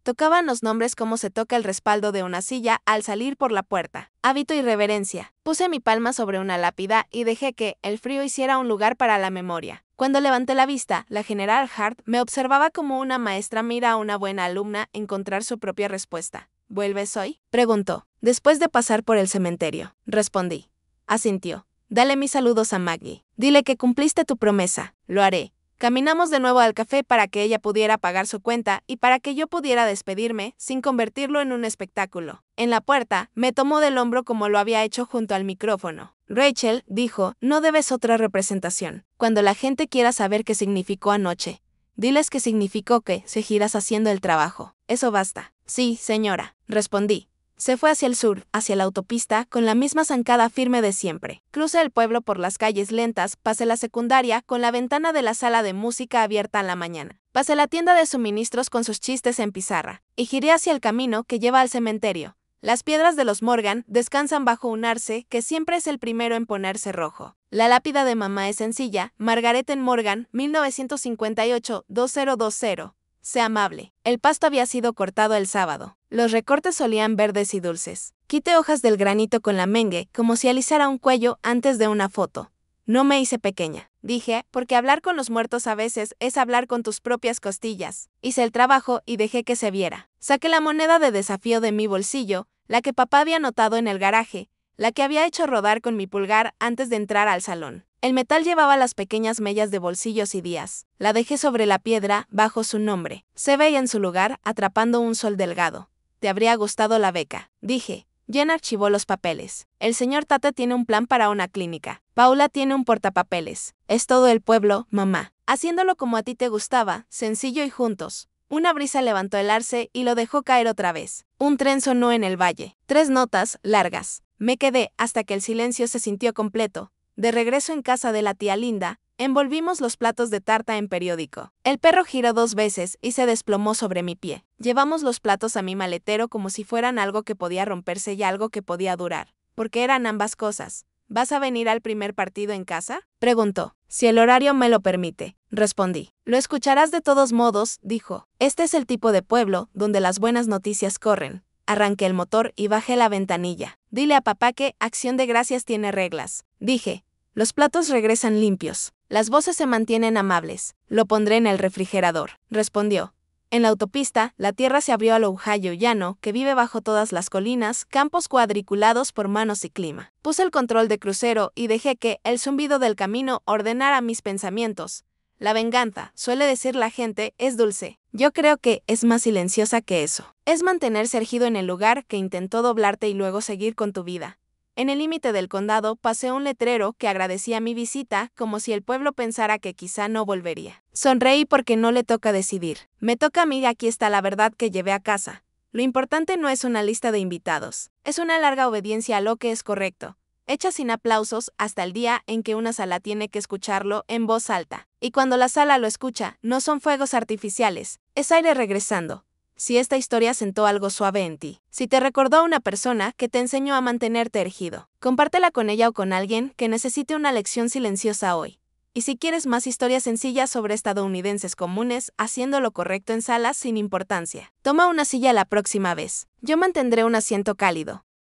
Tocaban los nombres como se toca el respaldo de una silla al salir por la puerta. Hábito y reverencia. Puse mi palma sobre una lápida y dejé que el frío hiciera un lugar para la memoria. Cuando levanté la vista, la general Hart me observaba como una maestra mira a una buena alumna encontrar su propia respuesta. ¿Vuelves hoy?, preguntó. Después de pasar por el cementerio, respondí. Asintió. Dale mis saludos a Maggie. Dile que cumpliste tu promesa. Lo haré. Caminamos de nuevo al café para que ella pudiera pagar su cuenta y para que yo pudiera despedirme sin convertirlo en un espectáculo. En la puerta, me tomó del hombro como lo había hecho junto al micrófono. Rachel, dijo, no debes otra representación. Cuando la gente quiera saber qué significó anoche, diles que significó que seguirás haciendo el trabajo. Eso basta. Sí, señora, respondí. Se fue hacia el sur, hacia la autopista, con la misma zancada firme de siempre. Crucé el pueblo por las calles lentas, pasé la secundaria con la ventana de la sala de música abierta en la mañana. Pasé la tienda de suministros con sus chistes en pizarra, y giré hacia el camino que lleva al cementerio. Las piedras de los Morgan descansan bajo un arce que siempre es el primero en ponerse rojo. La lápida de mamá es sencilla, Margaret Morgan, 1958-2020. Sea amable. El pasto había sido cortado el sábado. Los recortes solían verdes y dulces. Quité hojas del granito con la mengue, como si alisara un cuello antes de una foto. No me hice pequeña, dije, porque hablar con los muertos a veces es hablar con tus propias costillas. Hice el trabajo y dejé que se viera. Saqué la moneda de desafío de mi bolsillo, la que papá había notado en el garaje, la que había hecho rodar con mi pulgar antes de entrar al salón. El metal llevaba las pequeñas mellas de bolsillos y días. La dejé sobre la piedra, bajo su nombre. Se veía en su lugar, atrapando un sol delgado. Te habría gustado la beca, dije. Jen archivó los papeles. El señor Tate tiene un plan para una clínica. Paula tiene un portapapeles. Es todo el pueblo, mamá. Haciéndolo como a ti te gustaba, sencillo y juntos. Una brisa levantó el arce y lo dejó caer otra vez. Un tren sonó en el valle. 3 notas, largas. Me quedé hasta que el silencio se sintió completo. De regreso en casa de la tía Linda, envolvimos los platos de tarta en periódico. El perro giró 2 veces y se desplomó sobre mi pie. Llevamos los platos a mi maletero como si fueran algo que podía romperse y algo que podía durar. Porque eran ambas cosas. ¿Vas a venir al primer partido en casa?, preguntó. Si el horario me lo permite, respondí. Lo escucharás de todos modos, dijo. Este es el tipo de pueblo donde las buenas noticias corren. Arranqué el motor y bajé la ventanilla. Dile a papá que Acción de Gracias tiene reglas, dije. Los platos regresan limpios. Las voces se mantienen amables. Lo pondré en el refrigerador, respondió. En la autopista, la tierra se abrió al Ohio llano que vive bajo todas las colinas, campos cuadriculados por manos y clima. Puse el control de crucero y dejé que el zumbido del camino ordenara mis pensamientos. La venganza, suele decir la gente, es dulce. Yo creo que es más silenciosa que eso. Es mantenerse erguido en el lugar que intentó doblarte y luego seguir con tu vida. En el límite del condado pasé un letrero que agradecía mi visita, como si el pueblo pensara que quizá no volvería. Sonreí porque no le toca decidir. Me toca a mí y aquí está la verdad que llevé a casa. Lo importante no es una lista de invitados. Es una larga obediencia a lo que es correcto. Hecha sin aplausos hasta el día en que una sala tiene que escucharlo en voz alta. Y cuando la sala lo escucha, no son fuegos artificiales, es aire regresando. Si esta historia sentó algo suave en ti, si te recordó a una persona que te enseñó a mantenerte erguido, compártela con ella o con alguien que necesite una lección silenciosa hoy. Y si quieres más historias sencillas sobre estadounidenses comunes haciendo lo correcto en salas sin importancia, toma una silla la próxima vez. Yo mantendré un asiento cálido.